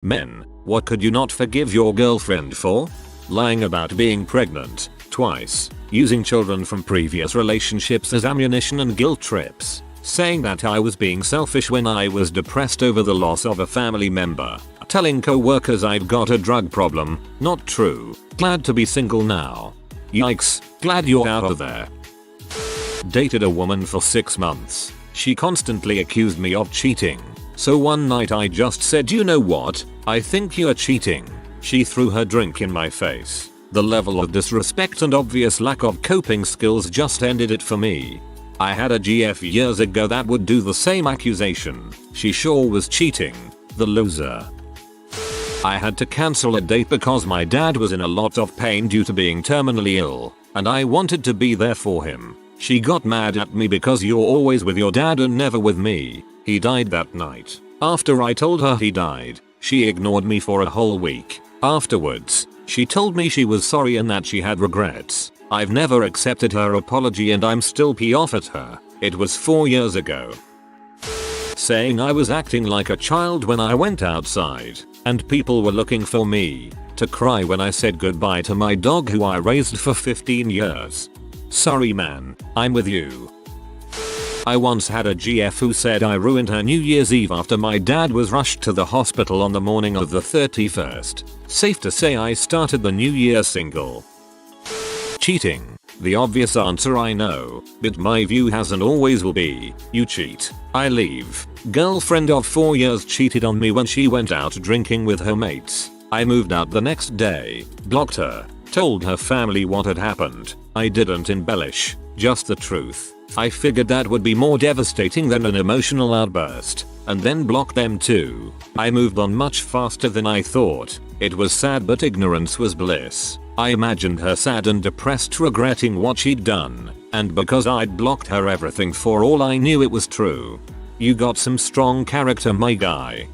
Men, what could you not forgive your girlfriend for? Lying about being pregnant twice, using children from previous relationships as ammunition and guilt trips, saying that I was being selfish when I was depressed over the loss of a family member, telling co-workers I've got a drug problem. Not true. Glad to be single now. Yikes, glad you're out of there. Dated a woman for 6 months. She constantly accused me of cheating. So one night I just said, you know what, I think you're cheating. She threw her drink in my face. The level of disrespect and obvious lack of coping skills just ended it for me. I had a GF years ago that would do the same accusation. She sure was cheating. The loser. I had to cancel a date because my dad was in a lot of pain due to being terminally ill, and I wanted to be there for him. She got mad at me because you're always with your dad and never with me. He died that night. After I told her he died, she ignored me for a whole week. Afterwards, she told me she was sorry and that she had regrets. I've never accepted her apology and I'm still pissed off at her. It was 4 years ago. Saying I was acting like a child when I went outside, and people were looking for me. To cry when I said goodbye to my dog who I raised for 15 years. Sorry man, I'm with you. I once had a GF who said I ruined her New Year's Eve after my dad was rushed to the hospital on the morning of the 31st. Safe to say I started the new year single. Cheating. The obvious answer I know, but my view has and always will be, you cheat, I leave. Girlfriend of 4 years cheated on me when she went out drinking with her mates. I moved out the next day, blocked her, told her family what had happened. I didn't embellish, just the truth. I figured that would be more devastating than an emotional outburst, and then blocked them too. I moved on much faster than I thought. It was sad but ignorance was bliss. I imagined her sad and depressed regretting what she'd done, and because I'd blocked her everything for all I knew it was true. You got some strong character my guy.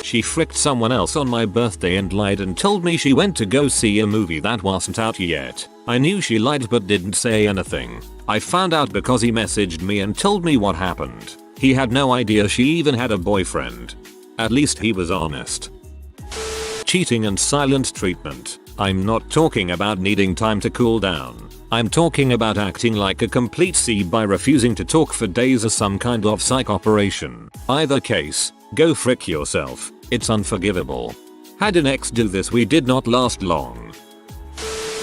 She fricked someone else on my birthday and lied and told me she went to go see a movie that wasn't out yet. I knew she lied but didn't say anything. I found out because he messaged me and told me what happened. He had no idea she even had a boyfriend. At least he was honest. Cheating and silent treatment. I'm not talking about needing time to cool down. I'm talking about acting like a complete C by refusing to talk for days as some kind of psych operation. Either case, go frick yourself. It's unforgivable. Had an ex do this, we did not last long.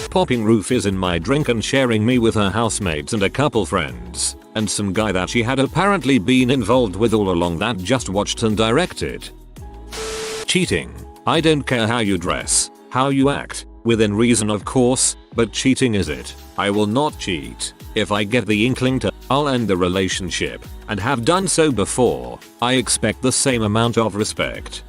Popping roofies in my drink and sharing me with her housemates and a couple friends, and some guy that she had apparently been involved with all along that just watched and directed. Cheating. I don't care how you dress, how you act, within reason of course, but cheating is it. I will not cheat. If I get the inkling to, I'll end the relationship, and have done so before. I expect the same amount of respect.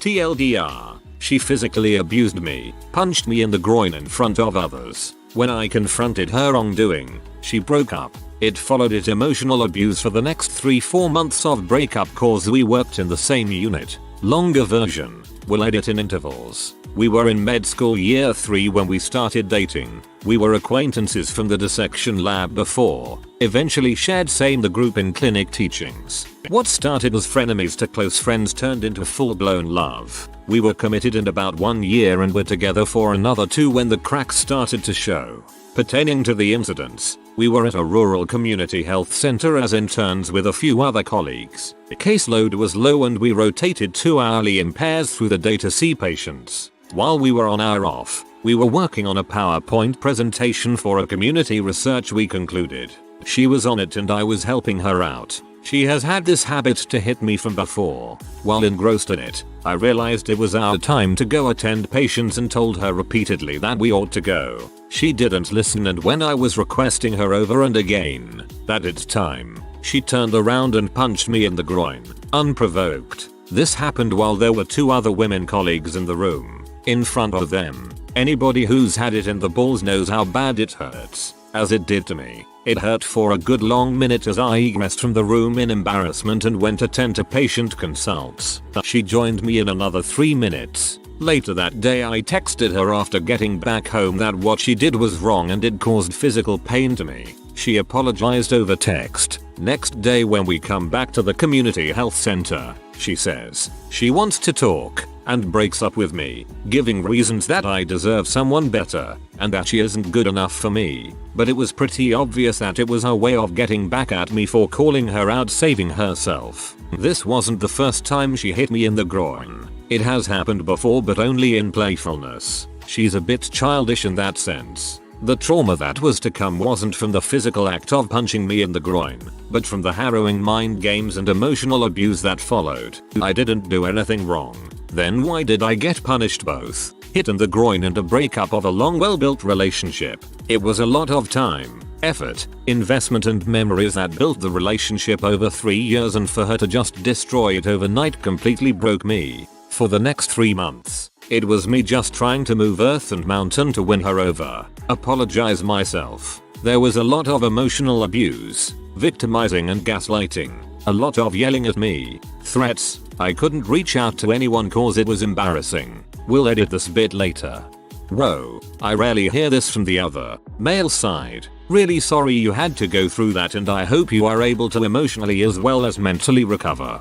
TLDR. She physically abused me, punched me in the groin in front of others. When I confronted her wrongdoing, she broke up. It followed it emotional abuse for the next 3-4 months of breakup cause we worked in the same unit. Longer version. We'll edit in intervals. We were in med school year 3 when we started dating. We were acquaintances from the dissection lab before. Eventually shared the group in clinic teachings. What started as frenemies to close friends turned into full-blown love. We were committed in about 1 year and were together for another 2 when the cracks started to show. Pertaining to the incidents, we were at a rural community health center as interns with a few other colleagues. The caseload was low and we rotated 2 hourly in pairs through the day to see patients. While we were on our off, we were working on a PowerPoint presentation for a community research we concluded. She was on it and I was helping her out. She has had this habit to hit me from before. While engrossed in it, I realized it was our time to go attend patients and told her repeatedly that we ought to go. She didn't listen, and when I was requesting her over and again that it's time, she turned around and punched me in the groin, unprovoked. This happened while there were 2 other women colleagues in the room. In front of them. Anybody who's had it in the balls knows how bad it hurts. As it did to me. It hurt for a good long minute as I egressed from the room in embarrassment and went to attend to patient consults. She joined me in another 3 minutes. Later that day I texted her after getting back home that what she did was wrong and it caused physical pain to me. She apologized over text, Next day when we come back to the community health center, she says she wants to talk and breaks up with me, giving reasons that I deserve someone better and that she isn't good enough for me. But it was pretty obvious that it was her way of getting back at me for calling her out, saving herself. This wasn't the first time she hit me in the groin. It has happened before, but only in playfulness. She's a bit childish in that sense. The trauma that was to come wasn't from the physical act of punching me in the groin, but from the harrowing mind games and emotional abuse that followed. I didn't do anything wrong. Then why did I get punished both? Hit in the groin and a breakup of a long well-built relationship. It was a lot of time, effort, investment and memories that built the relationship over 3 years, and for her to just destroy it overnight completely broke me. For the next 3 months, it was me just trying to move earth and mountain to win her over. Apologize myself. There was a lot of emotional abuse, victimizing and gaslighting. A lot of yelling at me, threats. I couldn't reach out to anyone cause it was embarrassing. We'll edit this bit later. Whoa, I rarely hear this from the other, male side. Really sorry you had to go through that, and I hope you are able to emotionally as well as mentally recover.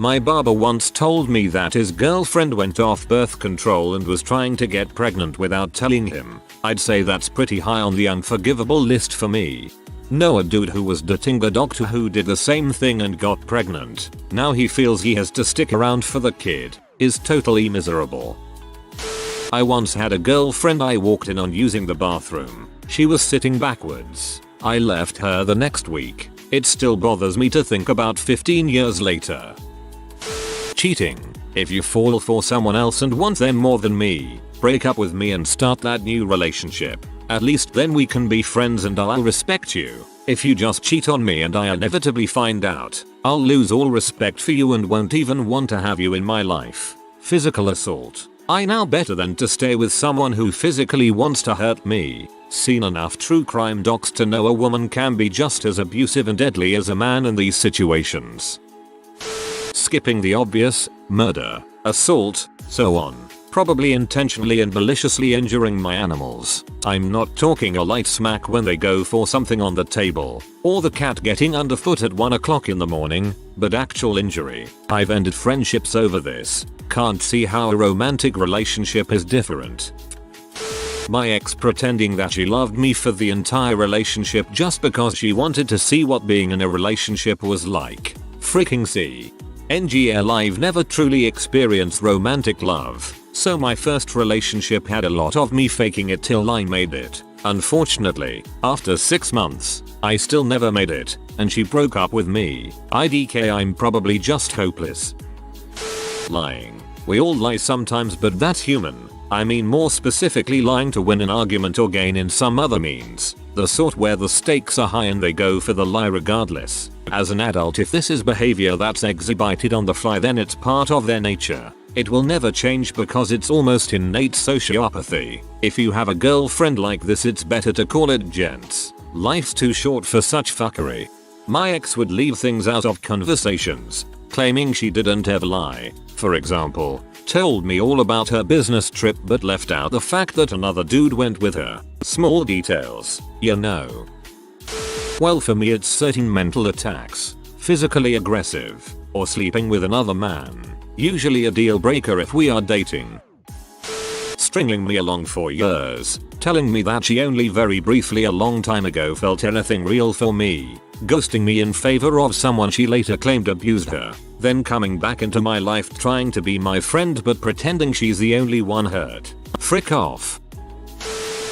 My barber once told me that his girlfriend went off birth control and was trying to get pregnant without telling him. I'd say that's pretty high on the unforgivable list for me. Know a dude who was dating a doctor who did the same thing and got pregnant. Now he feels he has to stick around for the kid. Is totally miserable. I once had a girlfriend I walked in on using the bathroom. She was sitting backwards. I left her the next week. It still bothers me to think about 15 years later. Cheating. If you fall for someone else and want them more than me, break up with me and start that new relationship. At least then we can be friends and I'll respect you. If you just cheat on me and I inevitably find out, I'll lose all respect for you and won't even want to have you in my life. Physical assault. I know better than to stay with someone who physically wants to hurt me. Seen enough true crime docs to know a woman can be just as abusive and deadly as a man in these situations. Skipping the obvious, murder, assault, so on. Probably intentionally and maliciously injuring my animals. I'm not talking a light smack when they go for something on the table, or the cat getting underfoot at 1 o'clock in the morning, but actual injury. I've ended friendships over this. Can't see how a romantic relationship is different. My ex pretending that she loved me for the entire relationship just because she wanted to see what being in a relationship was like. Freaking see. NGL, I've never truly experienced romantic love, so my first relationship had a lot of me faking it till I made it. Unfortunately, after 6 months, I still never made it, and she broke up with me. IDK, I'm probably just hopeless. Lying. We all lie sometimes, but that's human. I mean more specifically lying to win an argument or gain in some other means. The sort where the stakes are high and they go for the lie regardless. As an adult, if this is behavior that's exhibited on the fly, then it's part of their nature. It will never change because it's almost innate sociopathy. If you have a girlfriend like this, it's better to call it gents. Life's too short for such fuckery. My ex would leave things out of conversations, claiming she didn't ever lie. For example, told me all about her business trip but left out the fact that another dude went with her. Small details, you know. Well, for me it's certain mental attacks, physically aggressive, or sleeping with another man. Usually a deal breaker if we are dating. Stringing me along for years, telling me that she only very briefly a long time ago felt anything real for me, ghosting me in favor of someone she later claimed abused her, then coming back into my life trying to be my friend but pretending she's the only one hurt. Frick off.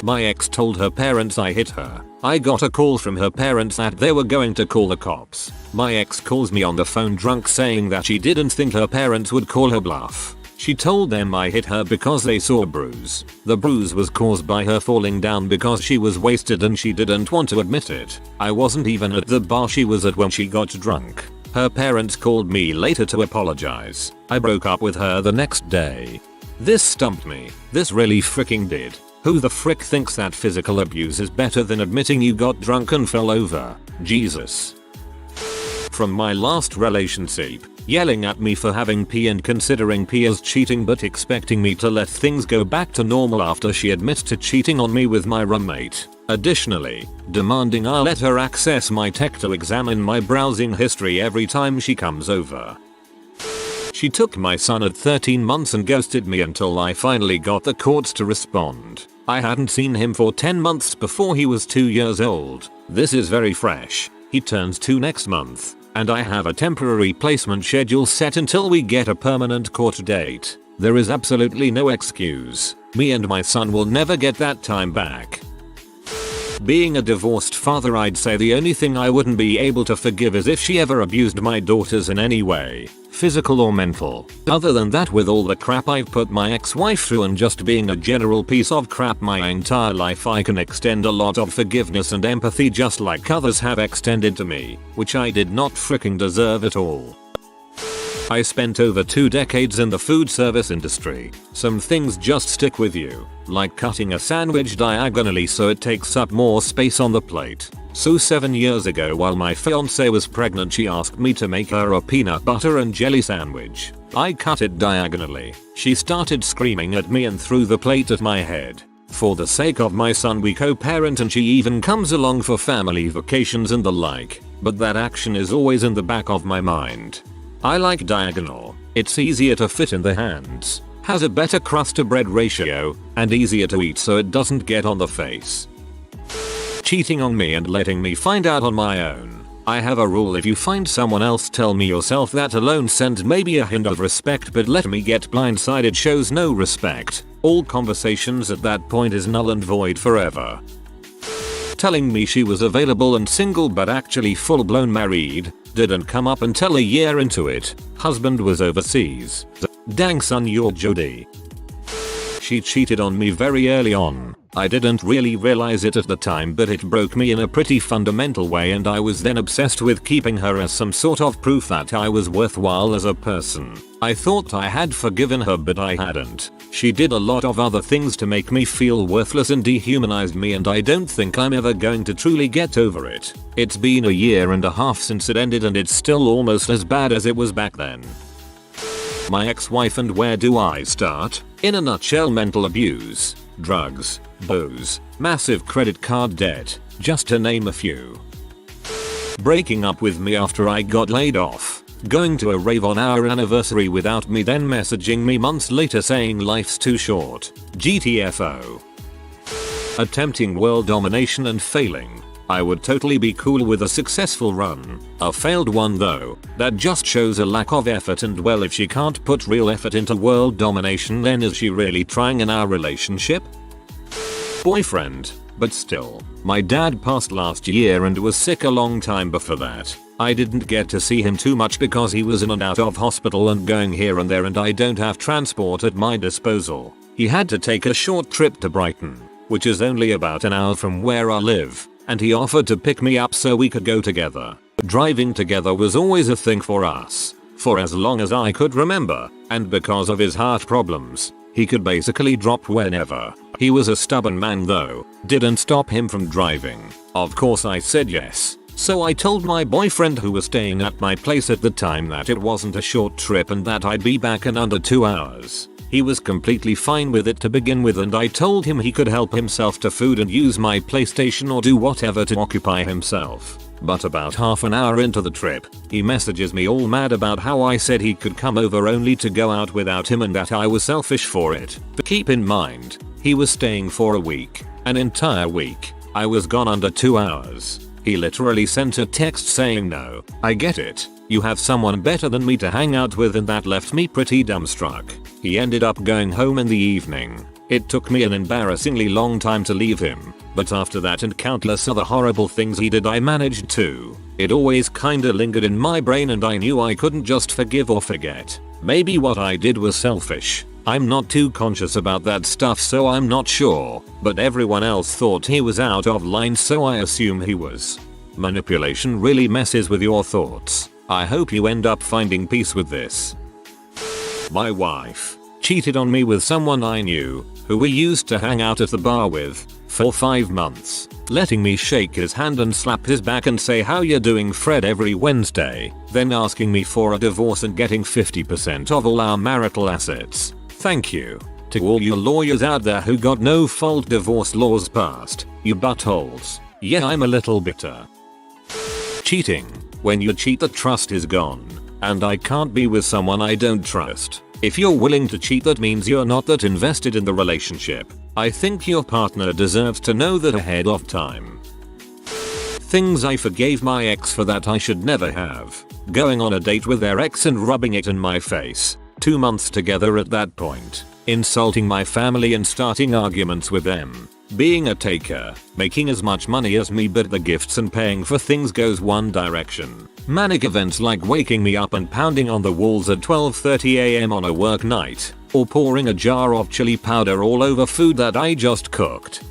My ex told her parents I hit her. I got a call from her parents that they were going to call the cops. My ex calls me on the phone drunk saying that she didn't think her parents would call her bluff. She told them I hit her because they saw a bruise. The bruise was caused by her falling down because she was wasted and she didn't want to admit it. I wasn't even at the bar she was at when she got drunk. Her parents called me later to apologize. I broke up with her the next day. This stumped me. This really freaking did. Who the frick thinks that physical abuse is better than admitting you got drunk and fell over? Jesus. From my last relationship, yelling at me for having pee and considering pee as cheating but expecting me to let things go back to normal after she admits to cheating on me with my roommate. Additionally, demanding I let her access my tech to examine my browsing history every time she comes over. She took my son at 13 months and ghosted me until I finally got the courts to respond. I hadn't seen him for 10 months before he was 2 years old. This is very fresh. He turns 2 next month, and I have a temporary placement schedule set until we get a permanent court date. There is absolutely no excuse. Me and my son will never get that time back. Being a divorced father, I'd say the only thing I wouldn't be able to forgive is if she ever abused my daughters in any way, physical or mental. Other than that, with all the crap I've put my ex-wife through and just being a general piece of crap my entire life, I can extend a lot of forgiveness and empathy just like others have extended to me, which I did not freaking deserve at all. I spent over 2 decades in the food service industry. Some things just stick with you, like cutting a sandwich diagonally so it takes up more space on the plate. So 7 years ago, while my fiance was pregnant, she asked me to make her a peanut butter and jelly sandwich. I cut it diagonally. She started screaming at me and threw the plate at my head. For the sake of my son, we co-parent and she even comes along for family vacations and the like, but that action is always in the back of my mind. I like diagonal. It's easier to fit in the hands, has a better crust to bread ratio, and easier to eat so it doesn't get on the face. Cheating on me and letting me find out on my own. I have a rule: if you find someone else, tell me yourself. That alone sends maybe a hint of respect, but let me get blindsided shows no respect. All conversations at that point is null and void forever. Telling me she was available and single but actually full-blown married. Didn't come up until a year into it. Husband was overseas. Dang son, you're Jody. She cheated on me very early on. I didn't really realize it at the time, but it broke me in a pretty fundamental way, and I was then obsessed with keeping her as some sort of proof that I was worthwhile as a person. I thought I had forgiven her, but I hadn't. She did a lot of other things to make me feel worthless and dehumanized me, and I don't think I'm ever going to truly get over it. It's been a year and a half since it ended, and it's still almost as bad as it was back then. My ex-wife, and where do I start? In a nutshell, mental abuse, drugs, booze, massive credit card debt, just to name a few. Breaking up with me after I got laid off. Going to a rave on our anniversary without me, then messaging me months later saying life's too short. GTFO. Attempting world domination and failing. I would totally be cool with a successful run. A failed one though, that just shows a lack of effort, and well, if she can't put real effort into world domination, then is she really trying in our relationship? Boyfriend. But still, my dad passed last year and was sick a long time before that. I didn't get to see him too much because he was in and out of hospital and going here and there, and I don't have transport at my disposal. He had to take a short trip to Brighton, which is only about an hour from where I live, and he offered to pick me up so we could go together. Driving together was always a thing for us, for as long as I could remember, and because of his heart problems, he could basically drop whenever. He was a stubborn man though, didn't stop him from driving. Of course I said yes. So I told my boyfriend, who was staying at my place at the time, that it wasn't a short trip and that I'd be back in under 2 hours. He was completely fine with it to begin with, and I told him he could help himself to food and use my PlayStation or do whatever to occupy himself. But about half an hour into the trip, he messages me all mad about how I said he could come over only to go out without him and that I was selfish for it. But keep in mind, he was staying for a week, an entire week. I was gone under 2 hours. He literally sent a text saying, "No, I get it. You have someone better than me to hang out with," and that left me pretty dumbstruck. He ended up going home in the evening. It took me an embarrassingly long time to leave him, but after that and countless other horrible things he did, I managed to. It always kinda lingered in my brain, and I knew I couldn't just forgive or forget. Maybe what I did was selfish. I'm not too conscious about that stuff, so I'm not sure, but everyone else thought he was out of line, so I assume he was. Manipulation really messes with your thoughts. I hope you end up finding peace with this. My wife cheated on me with someone I knew, who we used to hang out at the bar with, for 5 months. letting me shake his hand and slap his back and say how you doing Fred every Wednesday, then asking me for a divorce and getting 50% of all our marital assets. Thank you. To all you lawyers out there who got no fault divorce laws passed, you buttholes. Yeah, I'm a little bitter. Cheating. When you cheat, the trust is gone. And I can't be with someone I don't trust. If you're willing to cheat, that means you're not that invested in the relationship. I think your partner deserves to know that ahead of time. Things I forgave my ex for that I should never have. Going on a date with their ex and rubbing it in my face. 2 months together at that point. Insulting my family and starting arguments with them. Being a taker, making as much money as me but the gifts and paying for things goes one direction. Manic events like waking me up and pounding on the walls at 12:30 AM on a work night, or pouring a jar of chili powder all over food that I just cooked.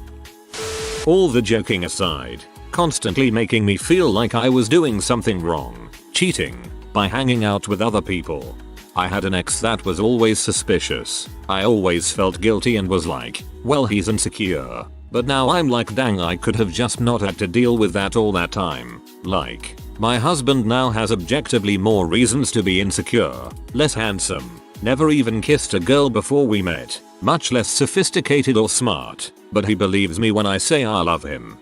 All the joking aside, constantly making me feel like I was doing something wrong. Cheating, by hanging out with other people. I had an ex that was always suspicious. I always felt guilty and was like, well, he's insecure. But now I'm like, dang, I could have just not had to deal with that all that time. Like, my husband now has objectively more reasons to be insecure. Less handsome. Never even kissed a girl before we met. Much less sophisticated or smart. But he believes me when I say I love him.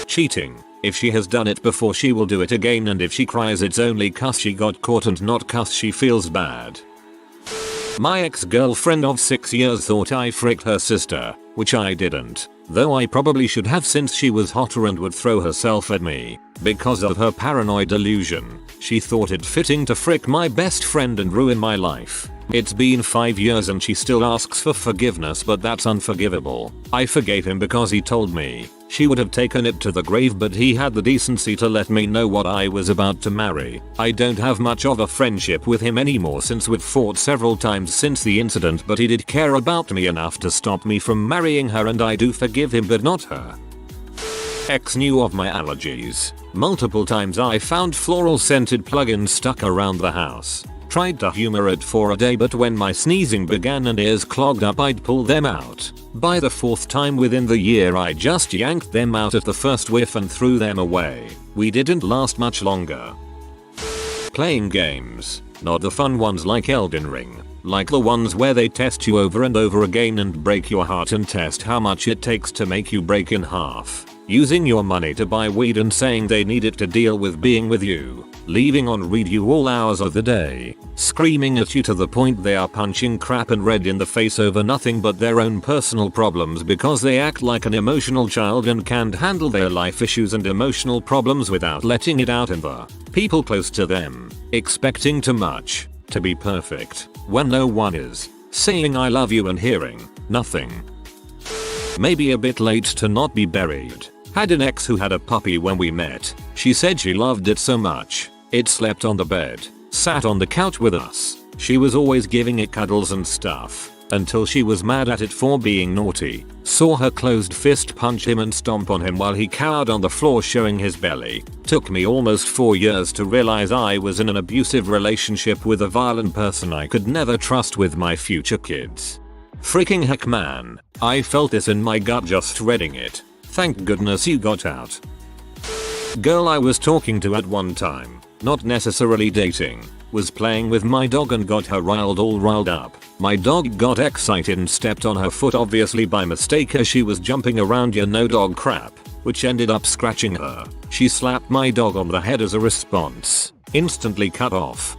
Cheating. If she has done it before, she will do it again, and if she cries, it's only cause she got caught and not cause she feels bad. My ex-girlfriend of 6 years thought I fricked her sister, which I didn't, though I probably should have since she was hotter and would throw herself at me. Because of her paranoid delusion, she thought it fitting to frick my best friend and ruin my life. It's been 5 years and she still asks for forgiveness, but that's unforgivable. I forgave him because he told me she would have taken it to the grave, but he had the decency to let me know what I was about to marry. I don't have much of a friendship with him anymore since we've fought several times since the incident, but he did care about me enough to stop me from marrying her, and I do forgive him but not her. Ex knew of my allergies. Multiple times I found floral scented plugins stuck around the house. Tried to humor it for a day, but when my sneezing began and ears clogged up, I'd pull them out. By the 4th time within the year, I just yanked them out at the first whiff and threw them away. We didn't last much longer. Playing games. Not the fun ones like Elden Ring. Like the ones where they test you over and over again and break your heart and test how much it takes to make you break in half. Using your money to buy weed and saying they need it to deal with being with you. Leaving on read you all hours of the day. Screaming at you to the point they are punching crap and red in the face over nothing but their own personal problems because they act like an emotional child and can't handle their life issues and emotional problems without letting it out in the people close to them. Expecting too much to be perfect when no one is. Saying I love you and hearing nothing. Maybe a bit late to not be buried. Had an ex who had a puppy when we met. She said she loved it so much. It slept on the bed, sat on the couch with us. She was always giving it cuddles and stuff. Until she was mad at it for being naughty. Saw her closed fist punch him and stomp on him while he cowered on the floor showing his belly. Took me almost 4 years to realize I was in an abusive relationship with a violent person I could never trust with my future kids. Freaking heck, man. I felt this in my gut just reading it. Thank goodness you got out. Girl I was talking to at one time, not necessarily dating, was playing with my dog and got her all riled up. My dog got excited and stepped on her foot, obviously by mistake, as she was jumping around no dog crap, which ended up scratching her. She slapped my dog on the head as a response. Instantly cut off.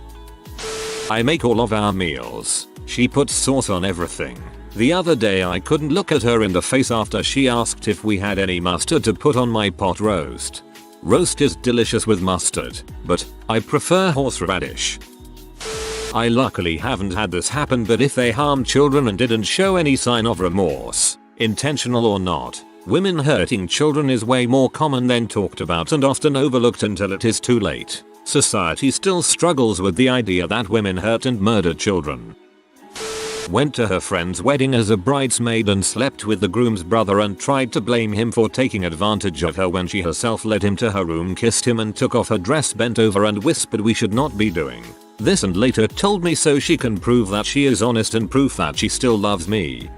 I make all of our meals. She puts sauce on everything. The other day I couldn't look at her in the face after she asked if we had any mustard to put on my pot roast. Roast is delicious with mustard, but I prefer horseradish. I luckily haven't had this happen, but if they harm children and didn't show any sign of remorse, intentional or not, women hurting children is way more common than talked about and often overlooked until it is too late. Society still struggles with the idea that women hurt and murder children. Went to her friend's wedding as a bridesmaid and slept with the groom's brother and tried to blame him for taking advantage of her when she herself led him to her room, kissed him and took off her dress, bent over and whispered we should not be doing this, and later told me so she can prove that she is honest and proof that she still loves me.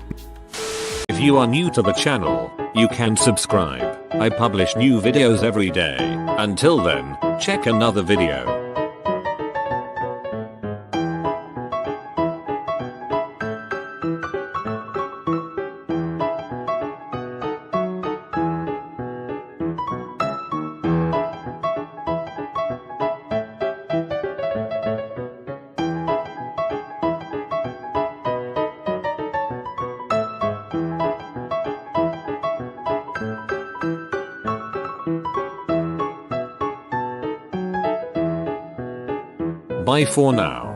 If you are new to the channel, you can subscribe. I publish new videos every day. Until then, check another video. Bye for now.